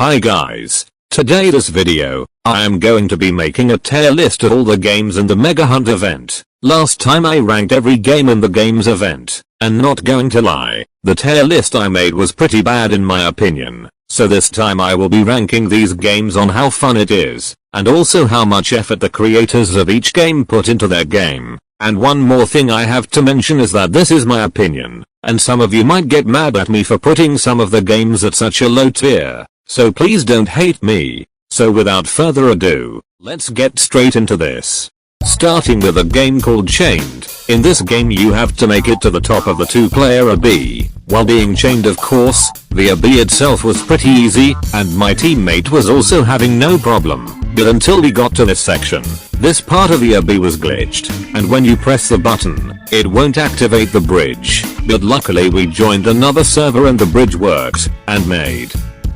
Hi guys. Today this video, I am going to be making a tier list of all the games in the Mega Hunt event. Last time I ranked every game in the games event, and not going to lie, the tier list I made was pretty bad in my opinion. So this time I will be ranking these games on how fun it is, and also how much effort the creators of each game put into their game. And one more thing I have to mention is that this is my opinion, and some of you might get mad at me for putting some of the games at such a low tier, so please don't hate me. So without further ado, let's get straight into this. Starting with a game called Chained. In this game you have to make it to the top of the 2-player AB. While being chained, of course, the AB itself was pretty easy, and my teammate was also having no problem. But until we got to this section, this part of the AB was glitched, and when you press the button, it won't activate the bridge. But luckily we joined another server and the bridge worked, and made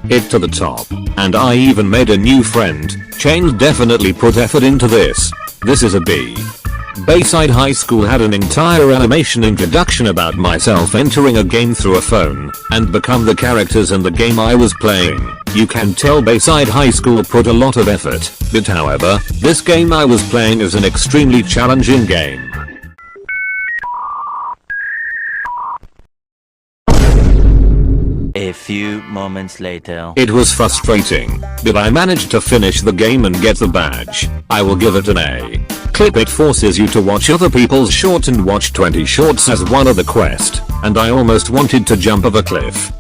it to the top. And I even made a new friend. Chained definitely put effort into this. This is a B. Bayside High School had an entire animation introduction about myself entering a game through a phone, and become the characters in the game I was playing. You can tell Bayside High School put a lot of effort, but however, this game I was playing is an extremely challenging game. A few moments later. It was frustrating, but I managed to finish the game and get the badge. I will give it an A. Clip. It forces you to watch other people's shorts and watch 20 shorts as one of the quest, and I almost wanted to jump off a cliff.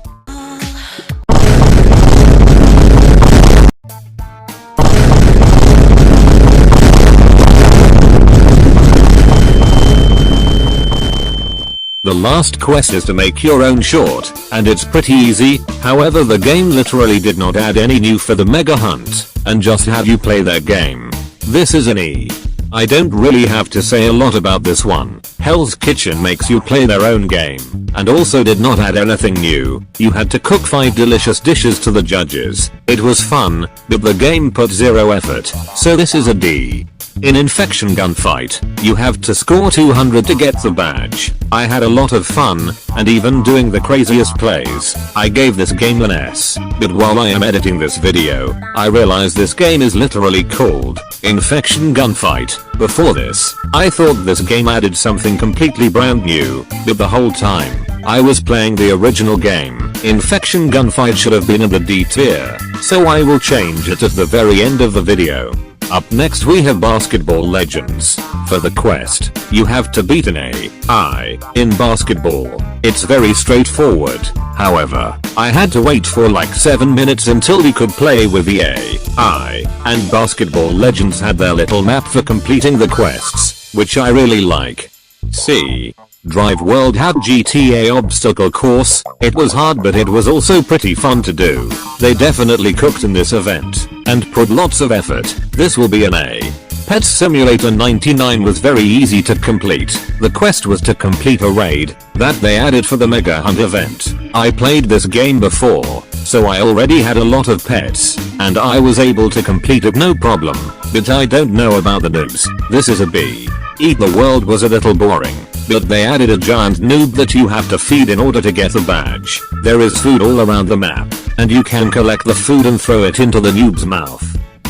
The last quest is to make your own short, and it's pretty easy. However, the game literally did not add any new for the Mega Hunt, and just have you play their game. This is an E. I don't really have to say a lot about this one. Hell's Kitchen makes you play their own game, and also did not add anything new. You had to cook 5 delicious dishes to the judges. It was fun, but the game put zero effort, so this is a D. In Infection Gunfight, you have to score 200 to get the badge. I had a lot of fun, and even doing the craziest plays. I gave this game an S, but while I am editing this video, I realize this game is literally called Infection Gunfight. Before this, I thought this game added something completely brand new, but the whole time, I was playing the original game. Infection Gunfight should have been in the D tier, so I will change it at the very end of the video. Up next we have Basketball Legends. For the quest, you have to beat an AI in basketball. It's very straightforward. However, I had to wait for like 7 minutes until we could play with the AI, and Basketball Legends had their little map for completing the quests, which I really like. C. Drive World had GTA obstacle course. It was hard, but it was also pretty fun to do. They definitely cooked in this event, and put lots of effort. This will be an A. Pet Simulator 99 was very easy to complete. The quest was to complete a raid that they added for the Mega Hunt event. I played this game before, so I already had a lot of pets, and I was able to complete it no problem. But I don't know about the noobs. This is a B. Eat the World was a little boring, but they added a giant noob that you have to feed in order to get the badge. There is food all around the map, and you can collect the food and throw it into the noob's mouth.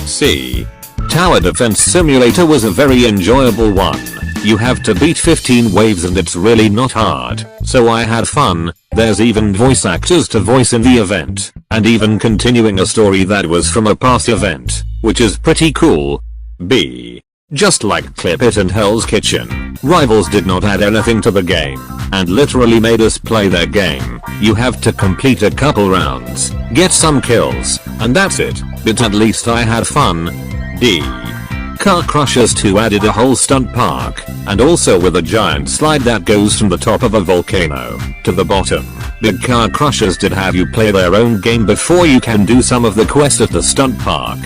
C. Tower Defense Simulator was a very enjoyable one. You have to beat 15 waves and it's really not hard, so I had fun. There's even voice actors to voice in the event, and even continuing a story that was from a past event, which is pretty cool. B. Just like Clip It and Hell's Kitchen, Rivals did not add anything to the game, and literally made us play their game. You have to complete a couple rounds, get some kills, and that's it, but at least I had fun. D. Car Crushers 2 added a whole stunt park, and also with a giant slide that goes from the top of a volcano to the bottom. But Car Crushers did have you play their own game before you can do some of the quests at the stunt park.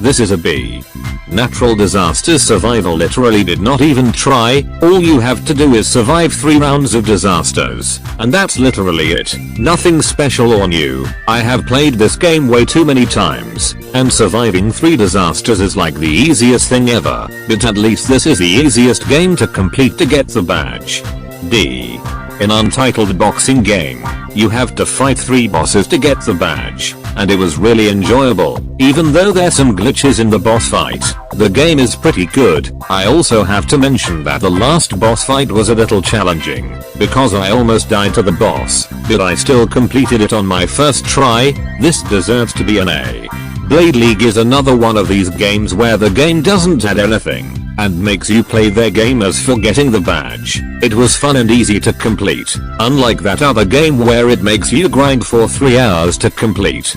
This is a B. Natural Disasters Survival literally did not even try. All you have to do is survive 3 rounds of disasters, and that's literally it. Nothing special or new. I have played this game way too many times, and surviving 3 disasters is like the easiest thing ever, but at least this is the easiest game to complete to get the badge. D. In Untitled Boxing Game, you have to fight 3 bosses to get the badge. and it was really enjoyable. Even though there's some glitches in the boss fight, the game is pretty good. I also have to mention that the last boss fight was a little challenging, because I almost died to the boss, but I still completed it on my first try. This deserves to be an A. Blade League is another one of these games where the game doesn't add anything, and makes you play their game as for getting the badge. It was fun and easy to complete, unlike that other game where it makes you grind for 3 hours to complete.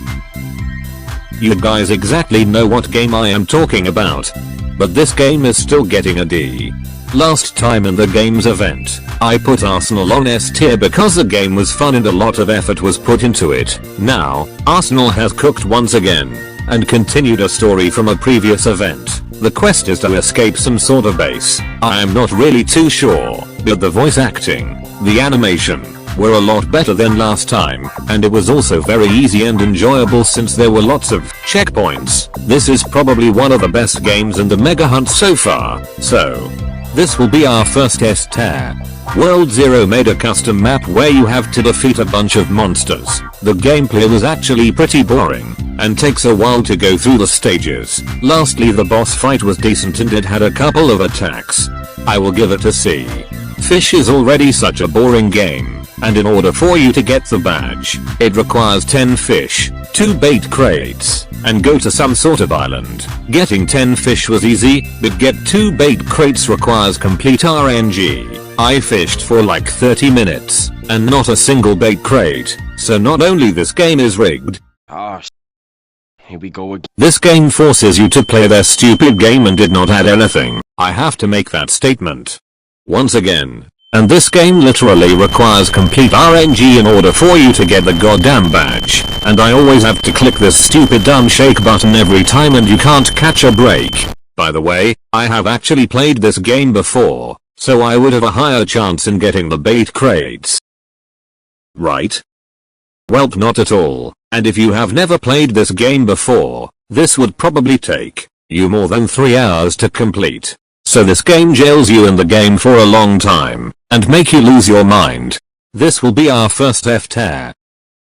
You guys exactly know what game I am talking about. But this game is still getting a D. Last time in the games event, I put Arsenal on S tier because the game was fun and a lot of effort was put into it. Now, Arsenal has cooked once again, and continued a story from a previous event. The quest is to escape some sort of base. I am not really too sure, but the voice acting, the animation, were a lot better than last time, and it was also very easy and enjoyable since there were lots of checkpoints. This is probably one of the best games in the Mega Hunt so far, so this will be our first S tier. World Zero made a custom map where you have to defeat a bunch of monsters. The gameplay was actually pretty boring, and takes a while to go through the stages. Lastly, the boss fight was decent and it had a couple of attacks. I will give it a C. Fish is already such a boring game, and in order for you to get the badge, it requires 10 fish, 2 bait crates, and go to some sort of island. Getting 10 fish was easy, but get 2 bait crates requires complete RNG. I fished for like 30 minutes, and not a single bait crate, so not only this game is rigged. Here we go again. This game forces you to play their stupid game and did not add anything. I have to make that statement once again. And this game literally requires complete RNG in order for you to get the goddamn badge. And I always have to click this stupid dumb shake button every time and you can't catch a break. By the way, I have actually played this game before, so I would have a higher chance in getting the bait crates. Right? Welp, not at all. And if you have never played this game before, this would probably take you more than 3 hours to complete. So this game jails you in the game for a long time, and make you lose your mind. This will be our first F tier.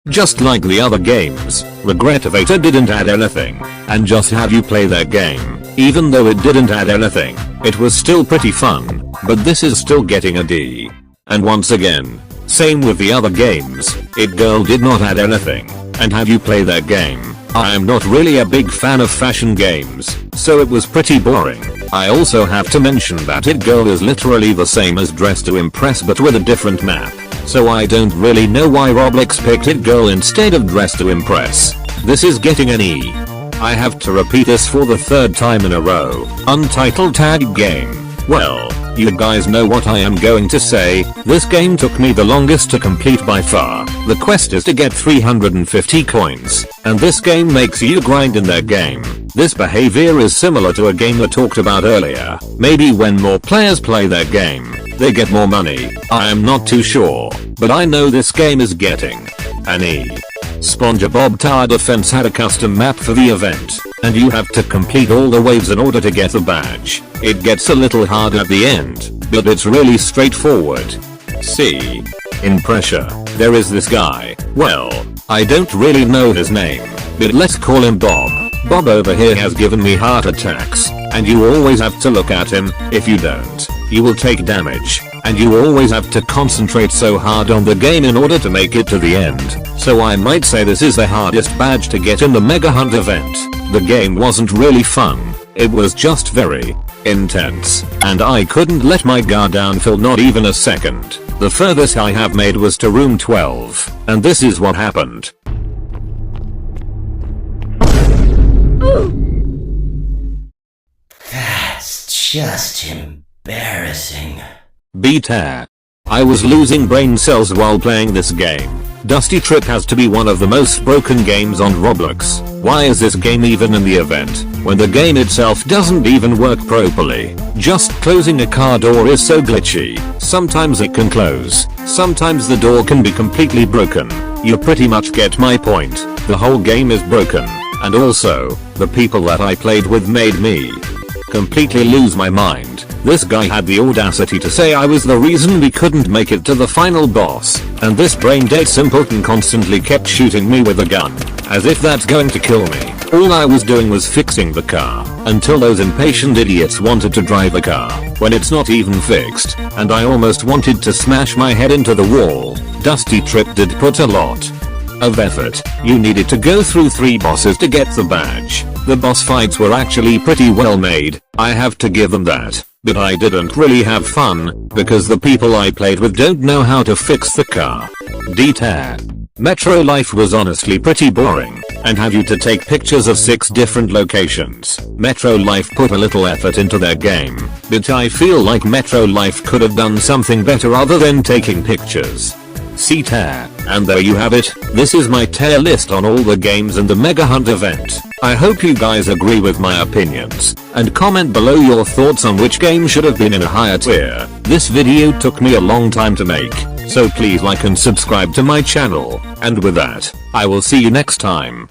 Just like the other games, Regretivator didn't add anything, and just have you play their game. Even though it didn't add anything, it was still pretty fun, but this is still getting a D. And once again, same with the other games, It Girl did not add anything, and have you play their game. I am not really a big fan of fashion games, so it was pretty boring. I also have to mention that It Girl is literally the same as Dress to Impress but with a different map, so I don't really know why Roblox picked It Girl instead of Dress to Impress. This is getting an E. I have to repeat this for the 3rd time in a row. Untitled tag game. Well, you guys know what I am going to say. This game took me the longest to complete by far. The quest is to get 350 coins, and this game makes you grind in their game. This behavior is similar to a game I talked about earlier. Maybe when more players play their game, they get more money. I am not too sure, but I know this game is getting an E. SpongeBob Tower Defense had a custom map for the event, and you have to complete all the waves in order to get the badge. It gets a little hard at the end, but it's really straightforward. See? In Pressure, there is this guy. Well, I don't really know his name, but let's call him Bob. Bob over here has given me heart attacks, and you always have to look at him. If you don't, you will take damage, and you always have to concentrate so hard on the game in order to make it to the end. So I might say this is the hardest badge to get in the Mega Hunt event. The game wasn't really fun, it was just very intense, and I couldn't let my guard down for not even a second. The furthest I have made was to room 12, and this is what happened. That's just embarrassing. B-tier. I was losing brain cells while playing this game. Dusty Trip has to be one of the most broken games on Roblox. Why is this game even in the event, when the game itself doesn't even work properly? Just closing a car door is so glitchy. Sometimes it can close, sometimes the door can be completely broken. You pretty much get my point. The whole game is broken, and also, the people that I played with made me completely lose my mind. This guy had the audacity to say I was the reason we couldn't make it to the final boss, and this brain dead simpleton constantly kept shooting me with a gun. As if that's going to kill me. All I was doing was fixing the car, until those impatient idiots wanted to drive the car, when it's not even fixed, and I almost wanted to smash my head into the wall. Dusty Trip did put a lot of effort. You needed to go through 3 bosses to get the badge. The boss fights were actually pretty well made, I have to give them that. But I didn't really have fun, because the people I played with don't know how to fix the car. Detail. Metro Life was honestly pretty boring, and had you to take pictures of 6 different locations. Metro Life put a little effort into their game, but I feel like Metro Life could have done something better other than taking pictures. See tier. And there you have it, this is my tier list on all the games in the Mega Hunt event. I hope you guys agree with my opinions, and comment below your thoughts on which game should have been in a higher tier. This video took me a long time to make, so please like and subscribe to my channel, and with that, I will see you next time.